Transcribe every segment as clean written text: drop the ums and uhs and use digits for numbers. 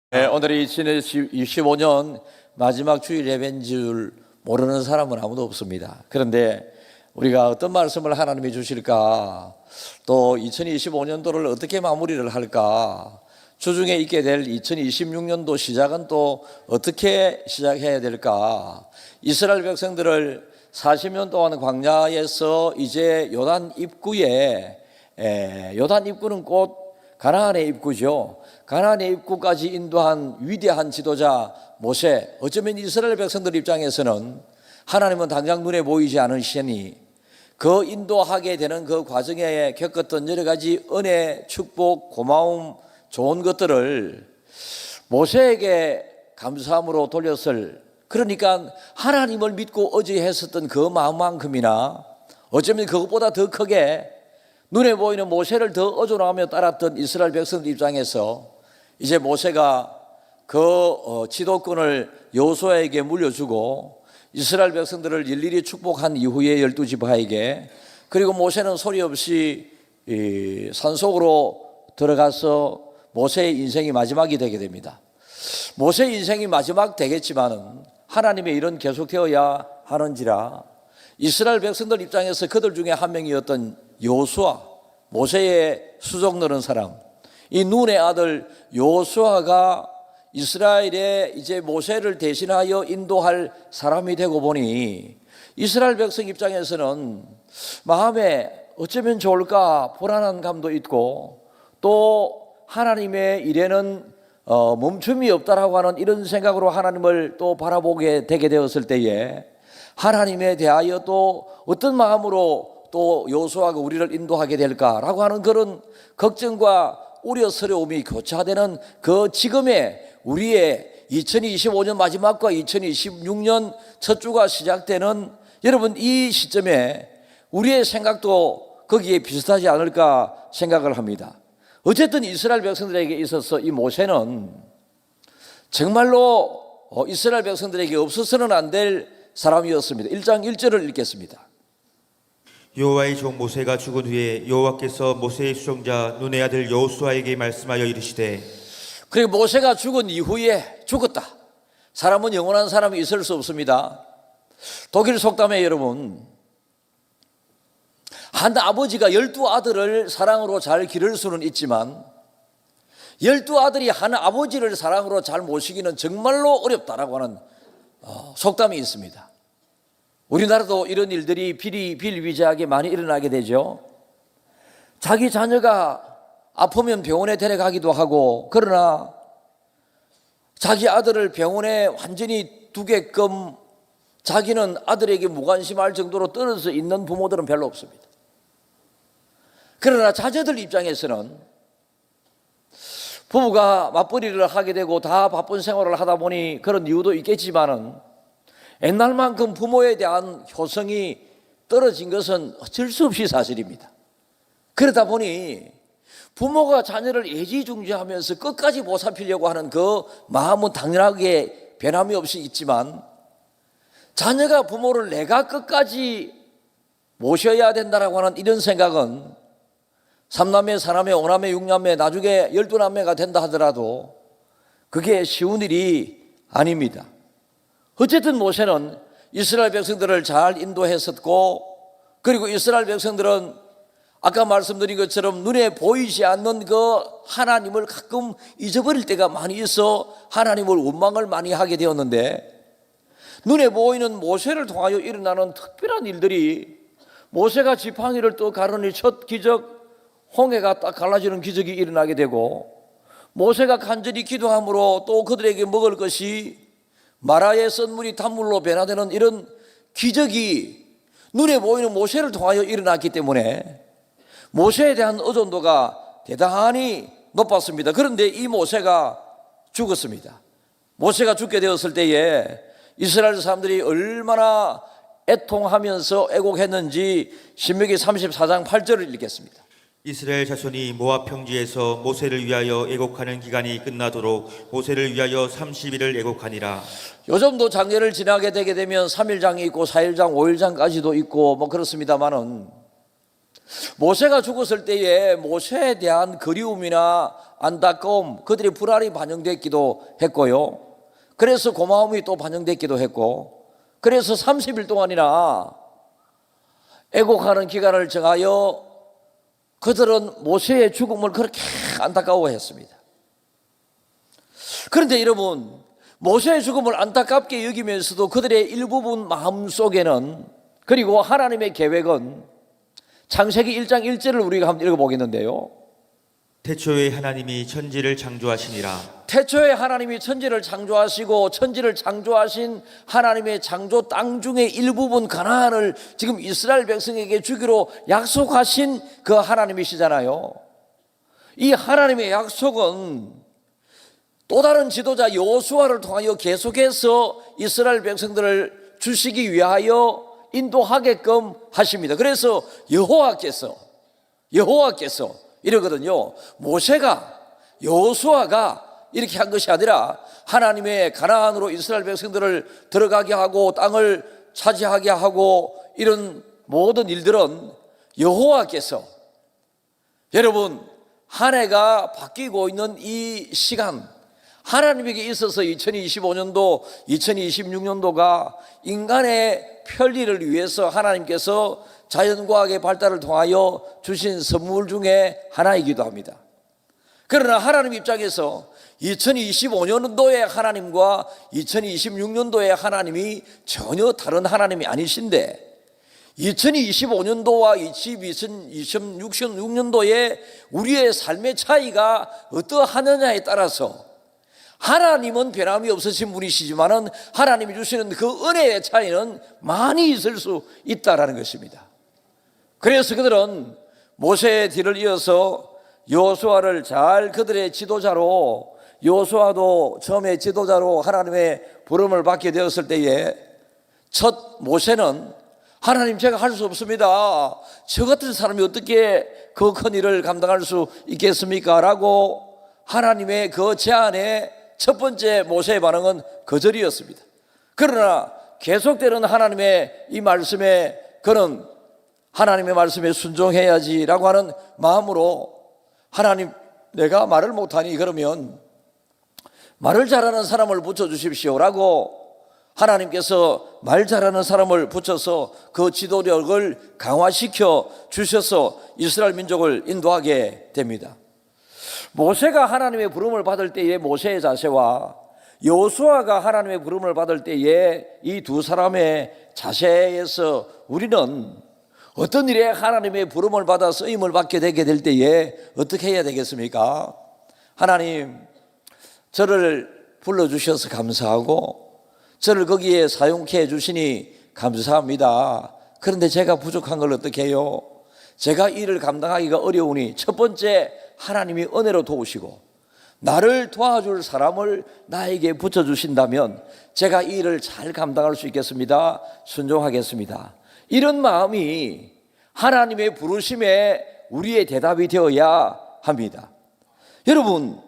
네, 오늘이 2025년 마지막 주일 예배인 줄 모르는 사람은 아무도 없습니다. 그런데 우리가 어떤 말씀을 하나님이 주실까, 또 2025년도를 어떻게 마무리를 할까, 주중에 있게 될 2026년도 시작은 또 어떻게 시작해야 될까. 이스라엘 백성들을 40년 동안 광야에서 이제 요단 입구에, 요단 입구는 곧 가나안의 입구죠. 가나안의 입구까지 인도한 위대한 지도자 모세. 어쩌면 이스라엘 백성들 입장에서는 하나님은 당장 눈에 보이지 않으시니 그 인도하게 되는 그 과정에 겪었던 여러 가지 은혜, 축복, 고마움, 좋은 것들을 모세에게 감사함으로 돌렸을, 그러니까 하나님을 믿고 의지했었던 그 마음만큼이나 어쩌면 그것보다 더 크게 눈에 보이는 모세를 더 의존하며 따랐던 이스라엘 백성들 입장에서 이제 모세가 그 지도권을 여호수아에게 물려주고 이스라엘 백성들을 일일이 축복한 이후에 12지파에게, 그리고 모세는 소리 없이 산속으로 들어가서 모세의 인생이 마지막이 되게 됩니다. 모세의 인생이 마지막 되겠지만은 하나님의 일은 계속되어야 하는지라 이스라엘 백성들 입장에서 그들 중에 한 명이었던 여호수아, 모세의 수종 노는 사람, 이 눈의 아들 여호수아가 이스라엘에 이제 모세를 대신하여 인도할 사람이 되고 보니 이스라엘 백성 입장에서는 마음에 어쩌면 좋을까 불안한 감도 있고, 또 하나님의 일에는 멈춤이 없다라고 하는 이런 생각으로 하나님을 또 바라보게 되게 되었을 때에 하나님에 대하여 또 어떤 마음으로 또 여호수아가 우리를 인도하게 될까라고 하는 그런 걱정과 우려스러움이 교차되는 그 지금의 우리의 2025년 마지막과 2026년 첫 주가 시작되는 여러분 이 시점에 우리의 생각도 거기에 비슷하지 않을까 생각을 합니다. 어쨌든 이스라엘 백성들에게 있어서 이 모세는 정말로 이스라엘 백성들에게 없어서는 안 될 사람이었습니다. 1장 1절을 읽겠습니다. 여호와의 종 모세가 죽은 후에 여호와께서 모세의 수종자 눈의 아들 여호수아에게 말씀하여 이르시되, 그리고 모세가 죽은 이후에 죽었다. 사람은 영원한 사람이 있을 수 없습니다. 독일 속담에 여러분, 한 아버지가 12아들을 사랑으로 잘 기를 수는 있지만 12아들이 한 아버지를 사랑으로 잘 모시기는 정말로 어렵다라고 하는 속담이 있습니다. 우리나라도 이런 일들이 비일비재하게 많이 일어나게 되죠. 자기 자녀가 아프면 병원에 데려가기도 하고, 그러나 자기 아들을 병원에 완전히 두게끔 자기는 아들에게 무관심할 정도로 떨어져 있는 부모들은 별로 없습니다. 그러나 자녀들 입장에서는 부부가 맞벌이를 하게 되고 다 바쁜 생활을 하다 보니 그런 이유도 있겠지만은 옛날만큼 부모에 대한 효성이 떨어진 것은 어쩔 수 없이 사실입니다. 그러다 보니 부모가 자녀를 애지중지하면서 끝까지 보살피려고 하는 그 마음은 당연하게 변함이 없이 있지만, 자녀가 부모를 내가 끝까지 모셔야 된다라고 하는 이런 생각은 3남매, 4남매, 5남매, 6남매, 나중에 12남매가 된다 하더라도 그게 쉬운 일이 아닙니다. 어쨌든 모세는 이스라엘 백성들을 잘 인도했었고, 그리고 이스라엘 백성들은 아까 말씀드린 것처럼 눈에 보이지 않는 그 하나님을 가끔 잊어버릴 때가 많이 있어 하나님을 원망을 많이 하게 되었는데, 눈에 보이는 모세를 통하여 일어나는 특별한 일들이, 모세가 지팡이를 또 가르니 첫 기적, 홍해가 딱 갈라지는 기적이 일어나게 되고, 모세가 간절히 기도함으로 또 그들에게 먹을 것이 마라의 썬물이 단물로 변화되는 이런 기적이 눈에 보이는 모세를 통하여 일어났기 때문에 모세에 대한 의존도가 대단히 높았습니다. 그런데 이 모세가 죽었습니다. 모세가 죽게 되었을 때에 이스라엘 사람들이 얼마나 애통하면서 애곡했는지 신명기 34장 8절을 읽겠습니다. 이스라엘 자손이 모압 평지에서 모세를 위하여 애곡하는 기간이 끝나도록 모세를 위하여 30일을 애곡하니라. 요즘도 장례를 지나게 되게 되면 3일장이 있고 4일장, 5일장까지도 있고 뭐 그렇습니다만은 모세가 죽었을 때에 모세에 대한 그리움이나 안타까움, 그들의 불안이 반영됐기도 했고요. 그래서 고마움이 또 반영됐기도 했고, 그래서 30일 동안이나 애곡하는 기간을 정하여 그들은 모세의 죽음을 그렇게 안타까워했습니다. 그런데 여러분, 모세의 죽음을 안타깝게 여기면서도 그들의 일부분 마음속에는, 그리고 하나님의 계획은, 창세기 1장 1절을 우리가 한번 읽어보겠는데요. 태초에 하나님이 천지를 창조하시니라. 태초에 하나님이 천지를 창조하시고 천지를 창조하신 하나님의 창조 땅 중에 일부분 가나안을 지금 이스라엘 백성에게 주기로 약속하신 그 하나님이시잖아요. 이 하나님의 약속은 또 다른 지도자 여호수아를 통하여 계속해서 이스라엘 백성들을 주시기 위하여 인도하게끔 하십니다. 그래서 여호와께서 이러거든요. 모세가, 여호수아가 이렇게 한 것이 아니라 하나님의 가나안으로 이스라엘 백성들을 들어가게 하고 땅을 차지하게 하고 이런 모든 일들은 여호와께서, 여러분, 한 해가 바뀌고 있는 이 시간, 하나님에게 있어서 2025년도, 2026년도가 인간의 편리를 위해서 하나님께서 자연과학의 발달을 통하여 주신 선물 중에 하나이기도 합니다. 그러나 하나님 입장에서 2025년도의 하나님과 2026년도의 하나님이 전혀 다른 하나님이 아니신데, 2025년도와 2026년도의 우리의 삶의 차이가 어떠하느냐에 따라서 하나님은 변함이 없으신 분이시지만은 하나님이 주시는 그 은혜의 차이는 많이 있을 수 있다라는 것입니다. 그래서 그들은 모세의 뒤를 이어서 여호수아를 잘 그들의 지도자로, 여호수아도 처음에 지도자로 하나님의 부름을 받게 되었을 때에 첫 모세는 하나님, 제가 할 수 없습니다. 저 같은 사람이 어떻게 그 큰 일을 감당할 수 있겠습니까? 라고 하나님의 그 제안에 첫 번째 모세의 반응은 거절이었습니다. 그러나 계속되는 하나님의 이 말씀에 그는 하나님의 말씀에 순종해야지라고 하는 마음으로, 하나님, 내가 말을 못하니 그러면 말을 잘하는 사람을 붙여주십시오라고 하나님께서 말 잘하는 사람을 붙여서 그 지도력을 강화시켜 주셔서 이스라엘 민족을 인도하게 됩니다. 모세가 하나님의 부름을 받을 때의 모세의 자세와 여호수아가 하나님의 부름을 받을 때의 이 두 사람의 자세에서 우리는 어떤 일에 하나님의 부름을 받아 쓰임을 받게 되게 될 때에 어떻게 해야 되겠습니까? 하나님, 저를 불러주셔서 감사하고 저를 거기에 사용케 해주시니 감사합니다. 그런데 제가 부족한 걸 어떻게 해요? 제가 이 일을 감당하기가 어려우니 첫 번째, 하나님이 은혜로 도우시고 나를 도와줄 사람을 나에게 붙여주신다면 제가 이 일을 잘 감당할 수 있겠습니다. 순종하겠습니다. 이런 마음이 하나님의 부르심에 우리의 대답이 되어야 합니다. 여러분,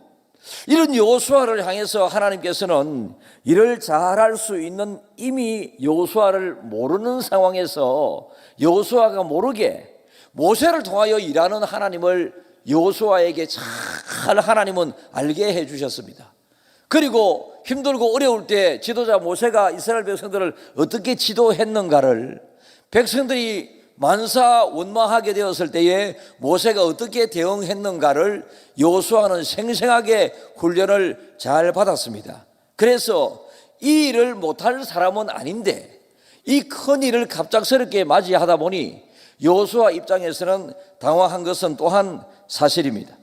이런 여호수아를 향해서 하나님께서는 일을 잘할 수 있는, 이미 여호수아를 모르는 상황에서 여호수아가 모르게 모세를 통하여 일하는 하나님을 여호수아에게 잘 하나님은 알게 해 주셨습니다. 그리고 힘들고 어려울 때 지도자 모세가 이스라엘 백성들을 어떻게 지도했는가를, 백성들이 만사원망하게 되었을 때에 모세가 어떻게 대응했는가를 여호수아는 생생하게 훈련을 잘 받았습니다. 그래서 이 일을 못할 사람은 아닌데 이 큰 일을 갑작스럽게 맞이하다 보니 여호수아 입장에서는 당황한 것은 또한 사실입니다.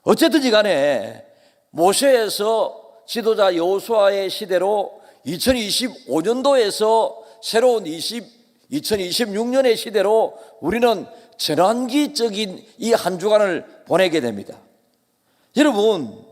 어쨌든지 간에 모세에서 지도자 여호수아의 시대로 2025년도에서 새로운 2026년의 시대로 우리는 전환기적인 이 한 주간을 보내게 됩니다. 여러분,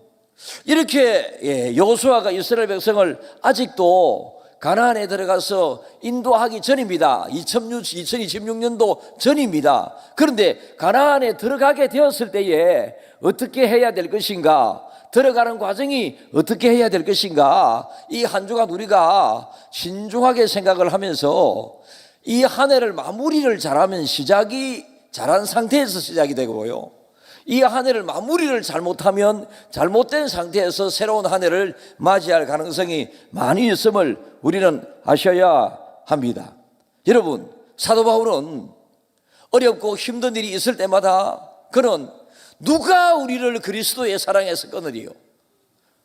이렇게 여호수아가 이스라엘 백성을 아직도 가나안에 들어가서 인도하기 전입니다. 2026년도 전입니다. 그런데 가나안에 들어가게 되었을 때에 어떻게 해야 될 것인가, 들어가는 과정이 어떻게 해야 될 것인가, 이 한 주간 우리가 신중하게 생각을 하면서 이 한 해를 마무리를 잘하면 시작이 잘한 상태에서 시작이 되고요, 이 한 해를 마무리를 잘못하면 잘못된 상태에서 새로운 한 해를 맞이할 가능성이 많이 있음을 우리는 아셔야 합니다. 여러분, 사도 바울은 어렵고 힘든 일이 있을 때마다 그는 누가 우리를 그리스도의 사랑에서 끊으리요?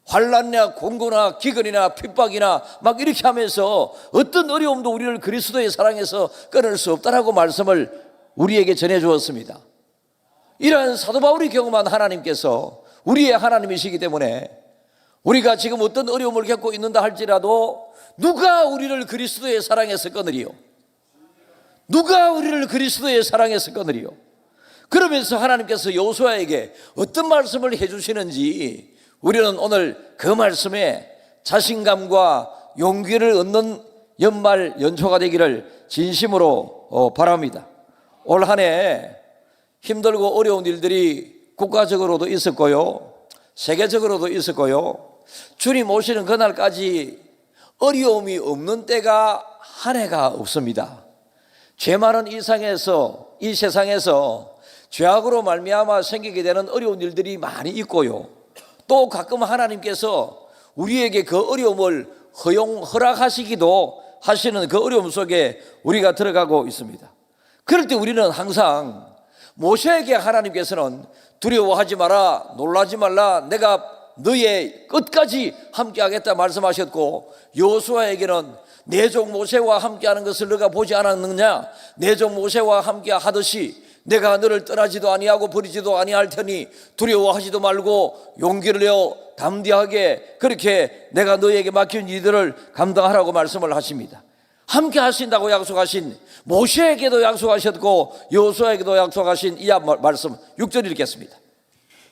환난이나 공고나 기근이나 핍박이나 막 이렇게 하면서 어떤 어려움도 우리를 그리스도의 사랑에서 끊을 수 없다라고 말씀을 우리에게 전해 주었습니다. 이러한 사도 바울이 경험한 하나님께서 우리의 하나님이시기 때문에 우리가 지금 어떤 어려움을 겪고 있는다 할지라도 누가 우리를 그리스도의 사랑에서 끊으리요? 누가 우리를 그리스도의 사랑에서 끊으리요? 그러면서 하나님께서 여호수아에게 어떤 말씀을 해주시는지 우리는 오늘 그 말씀에 자신감과 용기를 얻는 연말 연초가 되기를 진심으로 바랍니다. 올 한 해 힘들고 어려운 일들이 국가적으로도 있었고요, 세계적으로도 있었고요, 주님 오시는 그날까지 어려움이 없는 때가 한 해가 없습니다. 죄 많은 이 세상에서 죄악으로 말미암아 생기게 되는 어려운 일들이 많이 있고요, 또 가끔 하나님께서 우리에게 그 어려움을 허락하시기도 하시는 그 어려움 속에 우리가 들어가고 있습니다. 그럴 때 우리는 항상 모세에게 하나님께서는 두려워하지 마라, 놀라지 말라, 내가 너의 끝까지 함께하겠다 말씀하셨고, 여호수아에게는 내 종 모세와 함께하는 것을 너가 보지 않았느냐? 내 종 모세와 함께 하듯이 내가 너를 떠나지도 아니하고 버리지도 아니할 테니 두려워하지도 말고 용기를 내어 담대하게 그렇게 내가 너에게 맡긴 이들을 감당하라고 말씀을 하십니다. 함께 하신다고 약속하신 모세에게도 약속하셨고 여호수아에게도 약속하신 이 말씀 6절 읽겠습니다.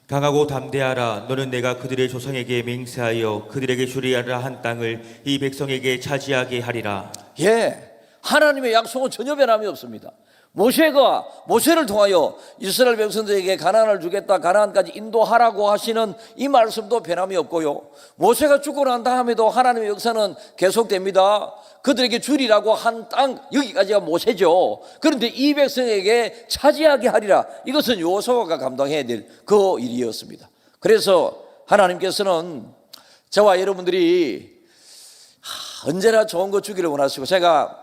강하고 담대하라. 너는 내가 그들의 조상에게 맹세하여 그들에게 주리하라 한 땅을 이 백성에게 차지하게 하리라. 예, 하나님의 약속은 전혀 변함이 없습니다. 모세가 모세를 통하여 이스라엘 백성들에게 가나안을 주겠다, 가나안까지 인도하라고 하시는 이 말씀도 변함이 없고요, 모세가 죽고 난 다음에도 하나님의 역사는 계속됩니다. 그들에게 주리라고 한 땅, 여기까지가 모세죠. 그런데 이 백성에게 차지하게 하리라, 이것은 여호수아가 감당해야 될 그 일이었습니다. 그래서 하나님께서는 저와 여러분들이 언제나 좋은 것 주기를 원하시고, 제가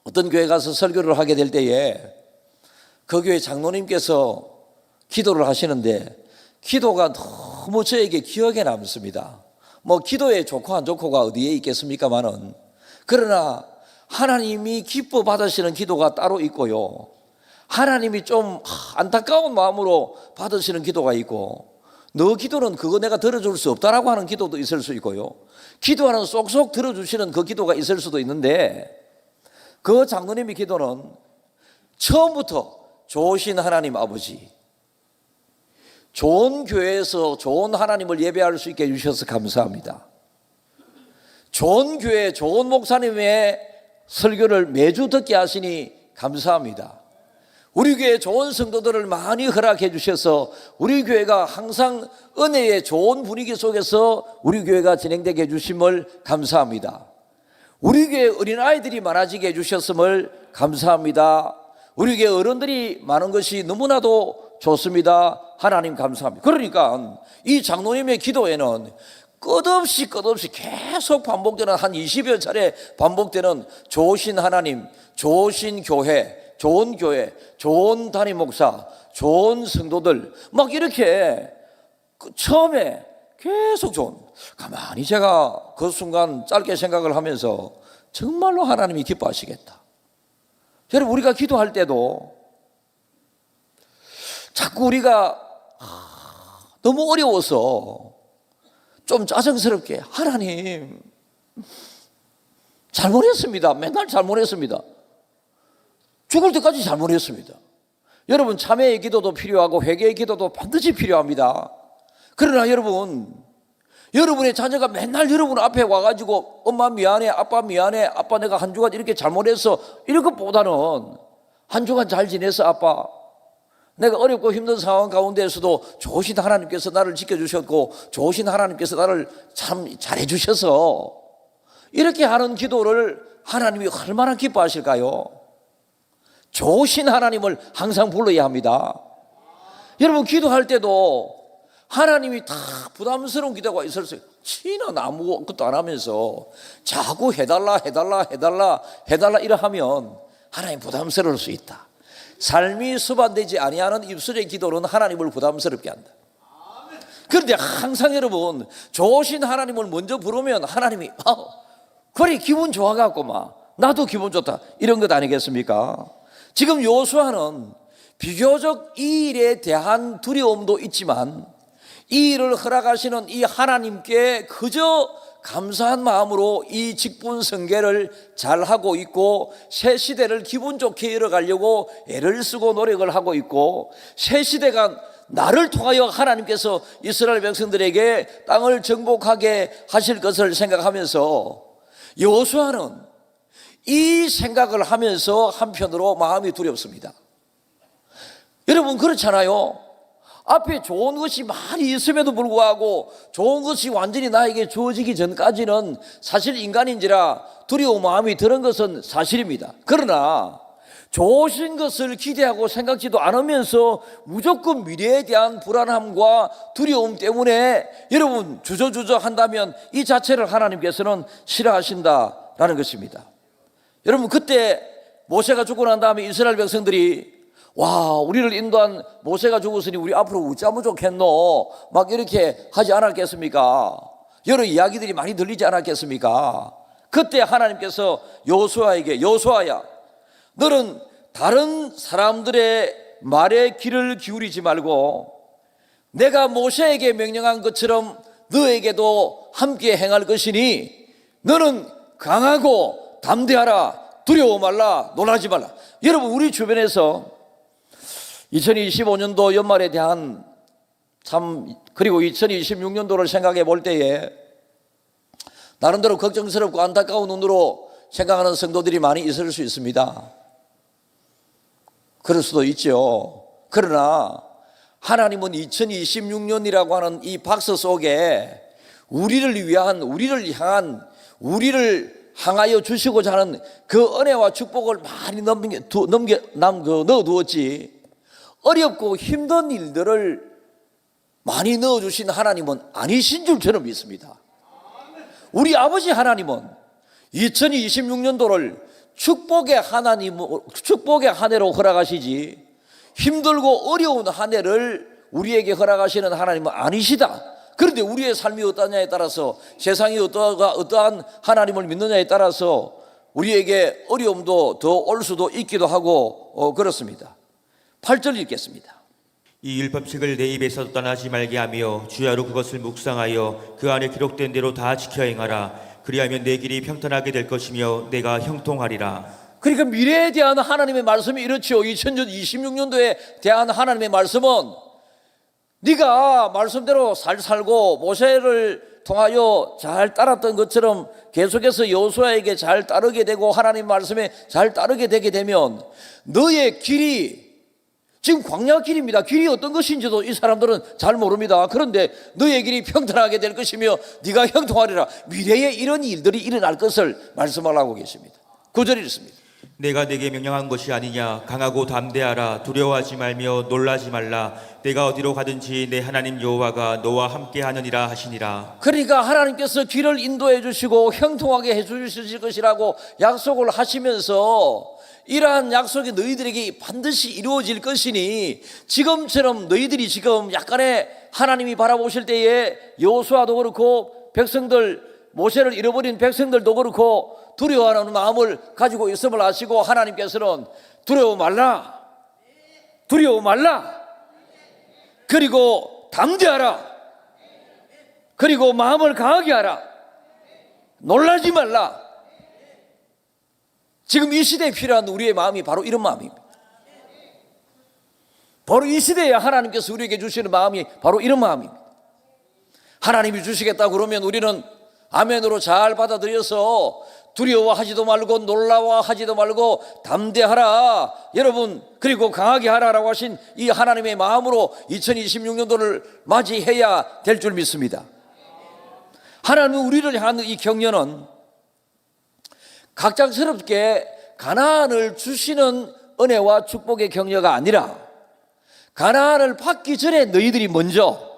어떤 교회 가서 설교를 하게 될 때에 그 교회 장로님께서 기도를 하시는데 기도가 너무 저에게 기억에 남습니다. 뭐 기도에 좋고 안 좋고가 어디에 있겠습니까마는, 그러나 하나님이 기뻐 받으시는 기도가 따로 있고요, 하나님이 좀 안타까운 마음으로 받으시는 기도가 있고, 너 기도는 그거 내가 들어줄 수 없다라고 하는 기도도 있을 수 있고요, 기도하는 쏙쏙 들어주시는 그 기도가 있을 수도 있는데, 그 장로님의 기도는 처음부터 좋으신 하나님 아버지, 좋은 교회에서 좋은 하나님을 예배할 수 있게 해주셔서 감사합니다. 좋은 교회, 좋은 목사님의 설교를 매주 듣게 하시니 감사합니다. 우리 교회 좋은 성도들을 많이 허락해 주셔서 우리 교회가 항상 은혜의 좋은 분위기 속에서 우리 교회가 진행되게 해주심을 감사합니다. 우리 교회 어린아이들이 많아지게 해주셨음을 감사합니다. 우리 교회 어른들이 많은 것이 너무나도 좋습니다. 하나님 감사합니다. 그러니까 이 장로님의 기도에는 끝없이 계속 반복되는, 한 20여 차례 반복되는 좋으신 하나님, 좋으신 교회, 좋은 담임 목사, 좋은 성도들, 막 이렇게 처음에 계속 좋은, 가만히 제가 그 순간 짧게 생각을 하면서 정말로 하나님이 기뻐하시겠다. 여러분, 우리가 기도할 때도 자꾸 우리가 너무 어려워서 좀 짜증스럽게, 하나님 잘못했습니다, 맨날 잘못했습니다, 죽을 때까지 잘못했습니다. 여러분, 참회의 기도도 필요하고 회개의 기도도 반드시 필요합니다. 그러나 여러분의 자녀가 맨날 여러분 앞에 와가지고 엄마 미안해, 아빠 미안해, 아빠 내가 한 주간 이렇게 잘못했어, 이런 것보다는 한 주간 잘 지냈어 아빠, 내가 어렵고 힘든 상황 가운데에서도 좋으신 하나님께서 나를 지켜주셨고 좋으신 하나님께서 나를 참 잘해주셔서, 이렇게 하는 기도를 하나님이 얼마나 기뻐하실까요? 좋으신 하나님을 항상 불러야 합니다. 여러분 기도할 때도 하나님이 다 부담스러운 기도가 있었어요. 치는 아무것도 안 하면서 자꾸 해달라 이러 하면 하나님 부담스러울 수 있다. 삶이 수반되지 아니하는 입술의 기도는 하나님을 부담스럽게 한다. 그런데 항상 여러분 좋으신 하나님을 먼저 부르면 하나님이 그래 기분 좋아갖고 막 나도 기분 좋다 이런 것 아니겠습니까? 지금 요수아는 비교적 이 일에 대한 두려움도 있지만 이 일을 허락하시는 이 하나님께 그저 감사한 마음으로 이 직분 성계를 잘하고 있고 새 시대를 기분 좋게 이뤄가려고 애를 쓰고 노력을 하고 있고 새 시대가 나를 통하여 하나님께서 이스라엘 백성들에게 땅을 정복하게 하실 것을 생각하면서 여호수아는 이 생각을 하면서 한편으로 마음이 두렵습니다. 여러분 그렇잖아요. 앞에 좋은 것이 많이 있음에도 불구하고 좋은 것이 완전히 나에게 주어지기 전까지는 사실 인간인지라 두려운 마음이 드는 것은 사실입니다. 그러나 좋으신 것을 기대하고 생각지도 않으면서 무조건 미래에 대한 불안함과 두려움 때문에 여러분 주저주저 한다면 이 자체를 하나님께서는 싫어하신다라는 것입니다. 여러분 그때 모세가 죽고 난 다음에 이스라엘 백성들이 와 우리를 인도한 모세가 죽었으니 우리 앞으로 어쩌면 좋겠노 막 이렇게 하지 않았겠습니까? 여러 이야기들이 많이 들리지 않았겠습니까? 그때 하나님께서 여호수아에게 여호수아야 너는 다른 사람들의 말에 귀를 기울이지 말고 내가 모세에게 명령한 것처럼 너에게도 함께 행할 것이니 너는 강하고 담대하라 두려워 말라 놀라지 말라. 여러분 우리 주변에서 2025년도 연말에 대한 그리고 2026년도를 생각해 볼 때에 나름대로 걱정스럽고 안타까운 눈으로 생각하는 성도들이 많이 있을 수 있습니다. 그럴 수도 있죠. 그러나 하나님은 2026년이라고 하는 이 박스 속에 우리를 위한 우리를 향하여 주시고자 하는 그 은혜와 축복을 많이 넣어두었지 어렵고 힘든 일들을 많이 넣어주신 하나님은 아니신 줄 저는 믿습니다. 우리 아버지 하나님은 2026년도를 축복의 한 해로 허락하시지 힘들고 어려운 한 해를 우리에게 허락하시는 하나님은 아니시다. 그런데 우리의 삶이 어떠냐에 따라서 세상이 어떠한 하나님을 믿느냐에 따라서 우리에게 어려움도 더 올 수도 있기도 하고 그렇습니다. 8절 읽겠습니다. 이 율법책을 내 입에서 떠나지 말게 하며 주야로 그것을 묵상하여 그 안에 기록된 대로 다 지켜 행하라. 그리하면 내 길이 평탄하게 될 것이며 내가 형통하리라. 그러니까 미래에 대한 하나님의 말씀이 이렇죠. 2026년도에 대한 하나님의 말씀은 네가 말씀대로 살고 모세를 통하여 잘 따랐던 것처럼 계속해서 여호수아에게 잘 따르게 되고 하나님 말씀에 잘 따르게 되게 되면 너의 길이 지금 광야 길입니다. 길이 어떤 것인지도 이 사람들은 잘 모릅니다. 그런데 너의 길이 평탄하게 될 것이며 네가 형통하리라. 미래에 이런 일들이 일어날 것을 말씀하고 계십니다. 9절이 있습니다. 내가 내게 명령한 것이 아니냐. 강하고 담대하라. 두려워하지 말며 놀라지 말라. 내가 어디로 가든지 내 하나님 여호와가 너와 함께 하느니라 하시니라. 그러니까 하나님께서 길을 인도해 주시고 형통하게 해 주실 것이라고 약속을 하시면서 이러한 약속이 너희들에게 반드시 이루어질 것이니 지금처럼 너희들이 지금 약간의 하나님이 바라보실 때에 여호수아도 그렇고 백성들 모세를 잃어버린 백성들도 그렇고 두려워하는 마음을 가지고 있음을 아시고 하나님께서는 두려워 말라 그리고 담대하라 그리고 마음을 강하게 하라 놀라지 말라. 지금 이 시대에 필요한 우리의 마음이 바로 이런 마음입니다. 바로 이 시대에 하나님께서 우리에게 주시는 마음이 바로 이런 마음입니다. 하나님이 주시겠다 그러면 우리는 아멘으로 잘 받아들여서 두려워하지도 말고 놀라워하지도 말고 담대하라 여러분 그리고 강하게 하라라고 하신 이 하나님의 마음으로 2026년도를 맞이해야 될 줄 믿습니다. 하나님은 우리를 향한 이 격려는 각장스럽게 가나안을 주시는 은혜와 축복의 격려가 아니라 가나안을 받기 전에 너희들이 먼저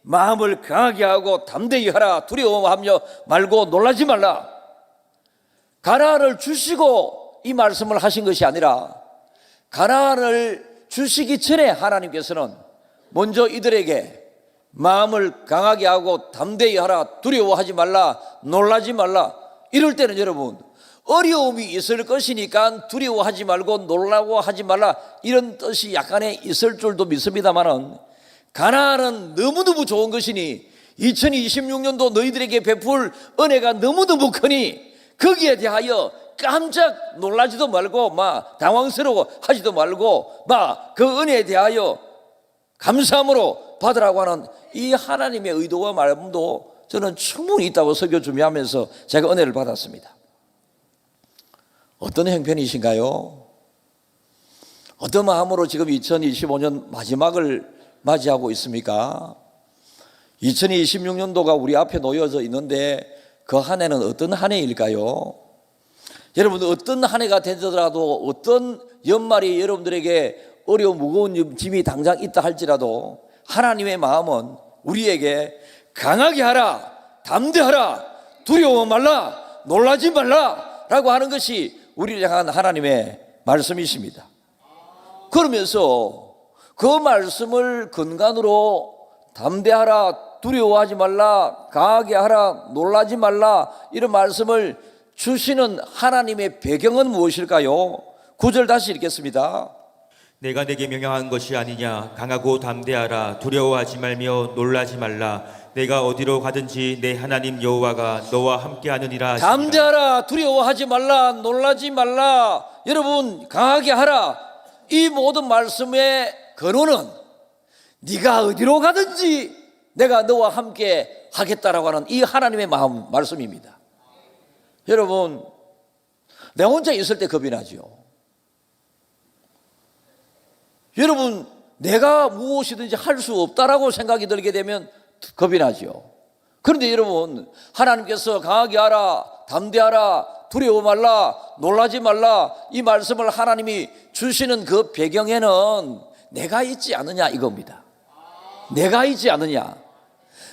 마음을 강하게 하고 담대히 하라. 두려워하며 말고 놀라지 말라. 가나안을 주시고 이 말씀을 하신 것이 아니라 가나안을 주시기 전에 하나님께서는 먼저 이들에게 마음을 강하게 하고 담대히 하라. 두려워하지 말라. 놀라지 말라. 이럴 때는 여러분, 어려움이 있을 것이니까 두려워하지 말고 놀라고 하지 말라, 이런 뜻이 약간의 있을 줄도 믿습니다만은, 가나안은 너무너무 좋은 것이니 2026년도 너희들에게 베풀 은혜가 너무너무 크니 거기에 대하여 깜짝 놀라지도 말고 막 당황스러워 하지도 말고 막 그 은혜에 대하여 감사함으로 받으라고 하는 이 하나님의 의도와 마음도 저는 충분히 있다고 설교 준비하면서 제가 은혜를 받았습니다. 어떤 형편이신가요? 어떤 마음으로 지금 2025년 마지막을 맞이하고 있습니까? 2026년도가 우리 앞에 놓여져 있는데 그 한 해는 어떤 한 해일까요? 여러분, 어떤 한 해가 되더라도, 어떤 연말이 여러분들에게 어려운 무거운 짐이 당장 있다 할지라도 하나님의 마음은 우리에게 강하게 하라, 담대하라, 두려워 말라, 놀라지 말라 라고 하는 것이 우리를 향한 하나님의 말씀이십니다. 그러면서 그 말씀을 근간으로 담대하라, 두려워하지 말라, 강하게 하라, 놀라지 말라, 이런 말씀을 주시는 하나님의 배경은 무엇일까요? 9절 다시 읽겠습니다. 내가 내게 명령한 것이 아니냐. 강하고 담대하라. 두려워하지 말며 놀라지 말라. 내가 어디로 가든지 내 하나님 여호와가 너와 함께하느니라. 담대하라, 두려워하지 말라, 놀라지 말라, 여러분 강하게 하라, 이 모든 말씀의 근원은 네가 어디로 가든지 내가 너와 함께 하겠다라고 하는 이 하나님의 말씀입니다. 여러분, 내 혼자 있을 때 겁이 나죠. 여러분, 내가 무엇이든지 할 수 없다라고 생각이 들게 되면 겁이 나죠. 그런데 여러분, 하나님께서 강하게 하라, 담대하라, 두려워 말라, 놀라지 말라, 이 말씀을 하나님이 주시는 그 배경에는 내가 있지 않느냐 이겁니다. 내가 있지 않느냐,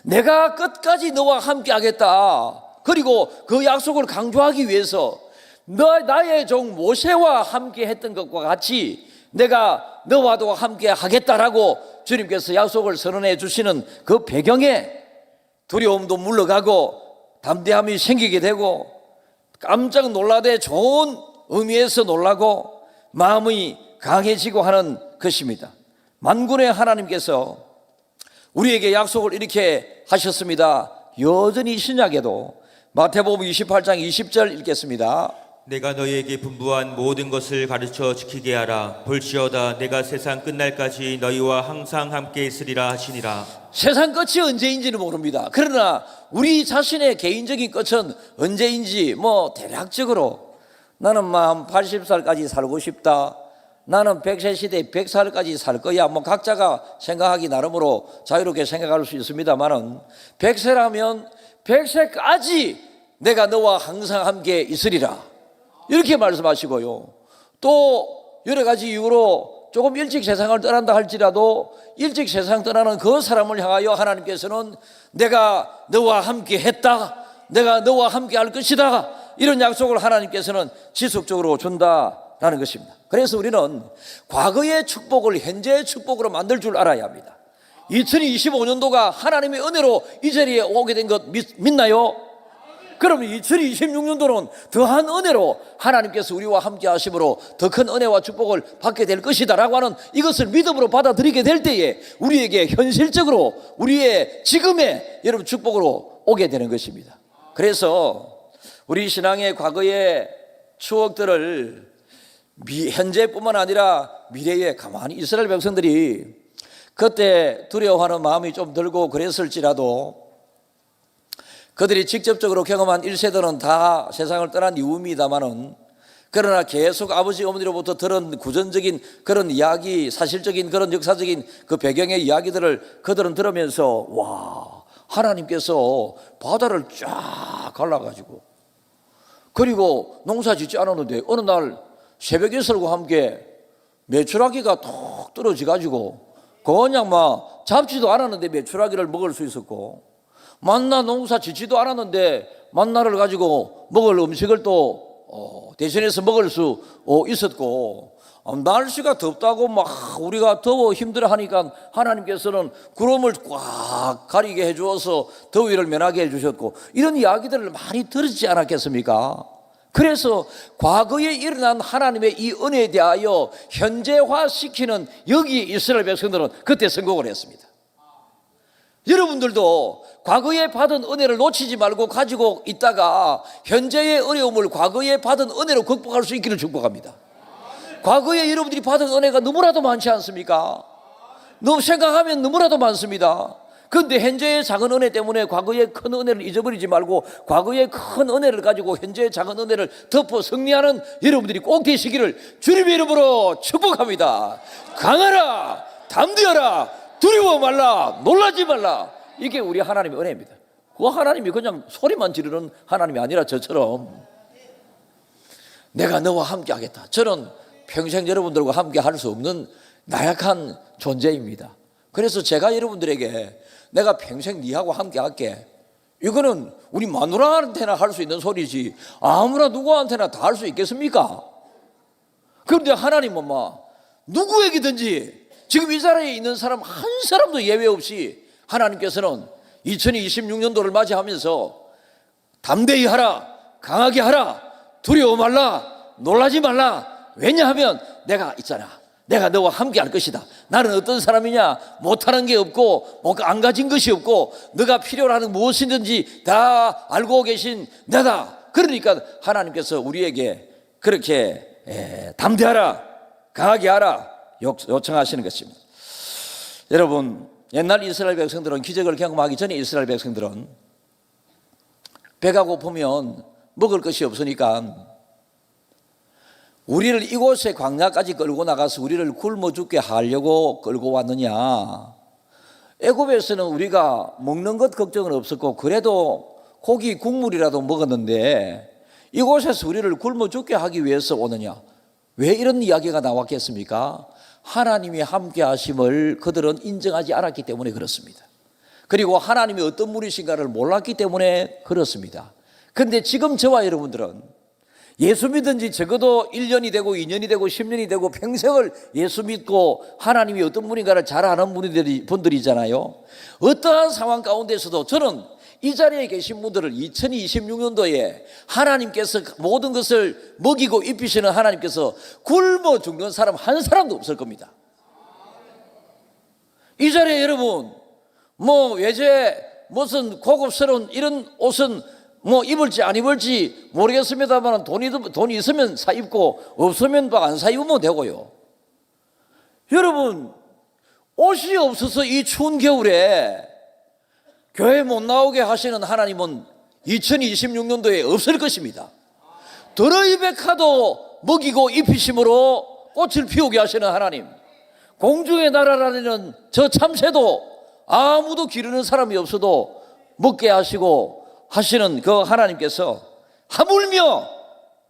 내가 끝까지 너와 함께 하겠다. 그리고 그 약속을 강조하기 위해서 나의 종 모세와 함께 했던 것과 같이 내가 너와도 함께 하겠다라고 주님께서 약속을 선언해 주시는 그 배경에 두려움도 물러가고 담대함이 생기게 되고 깜짝 놀라되 좋은 의미에서 놀라고 마음이 강해지고 하는 것입니다. 만군의 하나님께서 우리에게 약속을 이렇게 하셨습니다. 여전히 신약에도 마태복음 28장 20절 읽겠습니다. 내가 너희에게 분부한 모든 것을 가르쳐 지키게 하라. 볼지어다 내가 세상 끝날까지 너희와 항상 함께 있으리라 하시니라. 세상 끝이 언제인지는 모릅니다. 그러나 우리 자신의 개인적인 끝은 언제인지 대략적으로 나는 80살까지 살고 싶다, 나는 100세 시대에 100살까지 살 거야, 각자가 생각하기 나름으로 자유롭게 생각할 수 있습니다만은 100세라면 100세까지 내가 너와 항상 함께 있으리라 이렇게 말씀하시고요. 또 여러 가지 이유로 조금 일찍 세상을 떠난다 할지라도 일찍 세상 떠나는 그 사람을 향하여 하나님께서는 내가 너와 함께 했다, 내가 너와 함께 할 것이다, 이런 약속을 하나님께서는 지속적으로 준다라는 것입니다. 그래서 우리는 과거의 축복을 현재의 축복으로 만들 줄 알아야 합니다. 2025년도가 하나님의 은혜로 이 자리에 오게 된 것 믿나요? 그러면 2026년도는 더한 은혜로 하나님께서 우리와 함께 하심으로 더 큰 은혜와 축복을 받게 될 것이다 라고 하는 이것을 믿음으로 받아들이게 될 때에 우리에게 현실적으로 우리의 지금의 여러분 축복으로 오게 되는 것입니다. 그래서 우리 신앙의 과거의 추억들을 현재뿐만 아니라 미래에 가만히 이스라엘 백성들이 그때 두려워하는 마음이 좀 들고 그랬을지라도 그들이 직접적으로 경험한 1세들은 다 세상을 떠난 이후입니다마는, 그러나 계속 아버지 어머니로부터 들은 구전적인 그런 이야기, 사실적인 그런 역사적인 그 배경의 이야기들을 그들은 들으면서 와, 하나님께서 바다를 쫙 갈라가지고 그리고 농사 짓지 않았는데 어느 날 새벽 이슬과 함께 메추라기가 톡 떨어져 가지고 그냥 막 잡지도 않았는데 메추라기를 먹을 수 있었고, 만나 농사 짓지도 않았는데 만나를 가지고 먹을 음식을 또 대신해서 먹을 수 있었고, 날씨가 덥다고 막 우리가 더워 힘들어하니까 하나님께서는 구름을 꽉 가리게 해주어서 더위를 면하게 해주셨고, 이런 이야기들을 많이 들었지 않았겠습니까? 그래서 과거에 일어난 하나님의 이 은혜에 대하여 현재화시키는 여기 이스라엘 백성들은 그때 성공을 했습니다. 여러분들도 과거에 받은 은혜를 놓치지 말고 가지고 있다가 현재의 어려움을 과거에 받은 은혜로 극복할 수 있기를 축복합니다. 과거에 여러분들이 받은 은혜가 너무나도 많지 않습니까? 너무 생각하면 너무나도 많습니다. 그런데 현재의 작은 은혜 때문에 과거의 큰 은혜를 잊어버리지 말고 과거의 큰 은혜를 가지고 현재의 작은 은혜를 덮어 승리하는 여러분들이 꼭 되시기를 주님의 이름으로 축복합니다. 강하라, 담대하라, 두려워 말라, 놀라지 말라. 이게 우리 하나님의 은혜입니다. 그 하나님이 그냥 소리만 지르는 하나님이 아니라 저처럼 내가 너와 함께 하겠다, 저는 평생 여러분들과 함께 할 수 없는 나약한 존재입니다. 그래서 제가 여러분들에게 내가 평생 니하고 함께 할게, 이거는 우리 마누라한테나 할 수 있는 소리지 아무나 누구한테나 다 할 수 있겠습니까? 그런데 하나님은 누구에게든지 지금 이 자리에 있는 사람 한 사람도 예외 없이 하나님께서는 2026년도를 맞이하면서 담대히 하라, 강하게 하라, 두려워 말라, 놀라지 말라. 왜냐하면 내가 있잖아, 내가 너와 함께 할 것이다. 나는 어떤 사람이냐, 못하는 게 없고 안 가진 것이 없고 너가 필요로 하는 무엇이든지 다 알고 계신 내다. 그러니까 하나님께서 우리에게 그렇게 담대하라, 강하게 하라 요청하시는 것입니다. 여러분, 옛날 이스라엘 백성들은, 기적을 경험하기 전에 이스라엘 백성들은 배가 고프면 먹을 것이 없으니까 우리를 이곳에 광야까지 끌고 나가서 우리를 굶어 죽게 하려고 끌고 왔느냐. 애굽에서는 우리가 먹는 것 걱정은 없었고 그래도 고기 국물이라도 먹었는데 이곳에서 우리를 굶어 죽게 하기 위해서 오느냐. 왜 이런 이야기가 나왔겠습니까? 하나님이 함께 하심을 그들은 인정하지 않았기 때문에 그렇습니다. 그리고 하나님이 어떤 분이신가를 몰랐기 때문에 그렇습니다. 그런데 지금 저와 여러분들은 예수 믿은 지 적어도 1년이 되고 2년이 되고 10년이 되고 평생을 예수 믿고 하나님이 어떤 분인가를 잘 아는 분들이잖아요. 어떠한 상황 가운데서도 저는 이 자리에 계신 분들을 2026년도에 하나님께서 모든 것을 먹이고 입히시는 하나님께서 굶어 죽는 사람 한 사람도 없을 겁니다. 이 자리에 여러분 외제 무슨 고급스러운 이런 옷은 입을지 안 입을지 모르겠습니다만 돈이 있으면 사 입고 없으면 안 사 입으면 되고요. 여러분, 옷이 없어서 이 추운 겨울에 교회 못 나오게 하시는 하나님은 2026년도에 없을 것입니다. 드러이베카도 먹이고 입히심으로 꽃을 피우게 하시는 하나님, 공중의 나라라는 저 참새도 아무도 기르는 사람이 없어도 먹게 하시고 하시는 그 하나님께서 하물며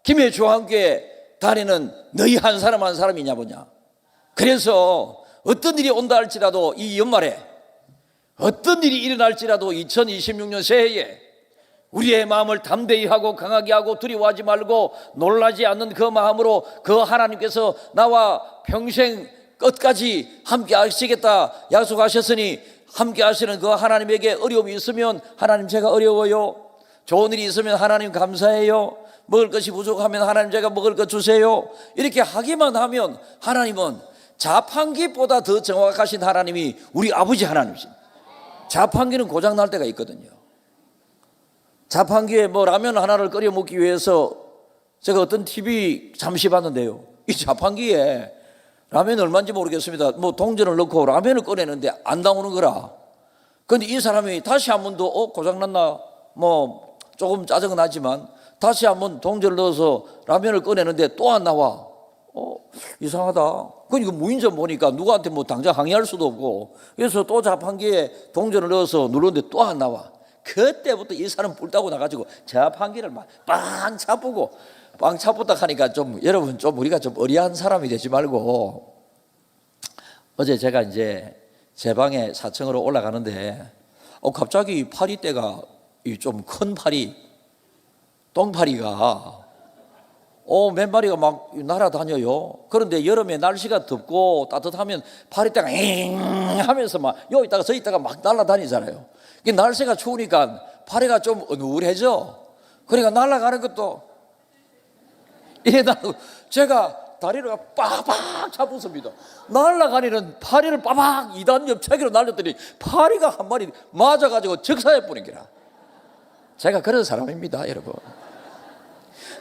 김혜주와 함께 다니는 너희 한 사람 한 사람이냐 보냐. 그래서 어떤 일이 온다 할지라도 이 연말에 어떤 일이 일어날지라도 2026년 새해에 우리의 마음을 담대히 하고 강하게 하고 두려워하지 말고 놀라지 않는 그 마음으로 그 하나님께서 나와 평생 끝까지 함께 하시겠다 약속하셨으니 함께 하시는 그 하나님에게 어려움이 있으면 하나님 제가 어려워요, 좋은 일이 있으면 하나님 감사해요, 먹을 것이 부족하면 하나님 제가 먹을 것 주세요, 이렇게 하기만 하면 하나님은 자판기보다 더 정확하신 하나님이 우리 아버지 하나님이십니다. 자판기는 고장 날 때가 있거든요. 자판기에 라면 하나를 끓여 먹기 위해서 제가 어떤 TV 잠시 봤는데요, 이 자판기에 라면이 얼마인지 모르겠습니다. 동전을 넣고 라면을 꺼내는데 안 나오는 거라. 그런데 이 사람이 다시 한 번 더 고장났나 조금 짜증은 나지만 다시 한 번 동전을 넣어서 라면을 꺼내는데 또 안 나와. 이상하다. 그러니까 무인점 보니까 누구한테 당장 항의할 수도 없고, 그래서 또 자판기에 동전을 넣어서 누르는데 또 안 나와. 그때부터 이 사람 뿔 따고 나가지고 자판기를 빵 차보고 빵 차보다 하니까 여러분 우리가 좀 어리한 사람이 되지 말고 어제 제가 이제 제 방에 4층으로 올라가는데 갑자기 파리떼가 좀 큰 파리, 똥파리가 몇 마리가 막 날아다녀요. 그런데 여름에 날씨가 덥고 따뜻하면 파리떼가 잉 하면서 막 여기 있다가 저기 있다가 막 날아다니잖아요. 이게 날씨가 추우니까 파리가 좀 어눌해져. 그러니까 날아가는 것도 이래다 제가 다리를 빡빡 잡았습니다. 날아가니는 파리를 빠박 2단 옆차기로 날렸더니 파리가 한 마리 맞아가지고 적사해 뿌린 게라. 제가 그런 사람입니다, 여러분.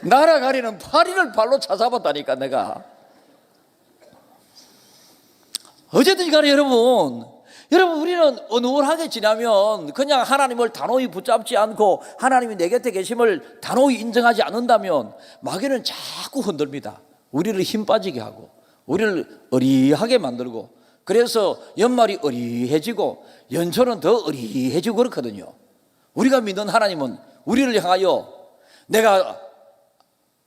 날아가리는 파리를 발로 차잡았다니까 내가. 어쨌든 간에 여러분 우리는 어눌하게 지나면 그냥 하나님을 단호히 붙잡지 않고 하나님이 내 곁에 계심을 단호히 인정하지 않는다면 마귀는 자꾸 흔듭니다. 우리를 힘 빠지게 하고 우리를 어리하게 만들고, 그래서 연말이 어리해지고 연초는 더 어리해지고 그렇거든요. 우리가 믿는 하나님은 우리를 향하여 내가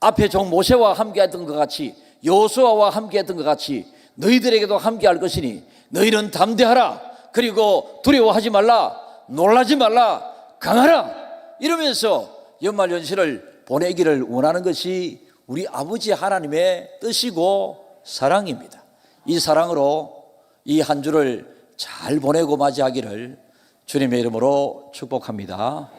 앞에 종 모세와 함께했던 것 같이 여호수아와 함께했던 것 같이 너희들에게도 함께할 것이니 너희는 담대하라, 그리고 두려워하지 말라, 놀라지 말라, 강하라, 이러면서 연말연시를 보내기를 원하는 것이 우리 아버지 하나님의 뜻이고 사랑입니다. 이 사랑으로 이 한 주를 잘 보내고 맞이하기를 주님의 이름으로 축복합니다.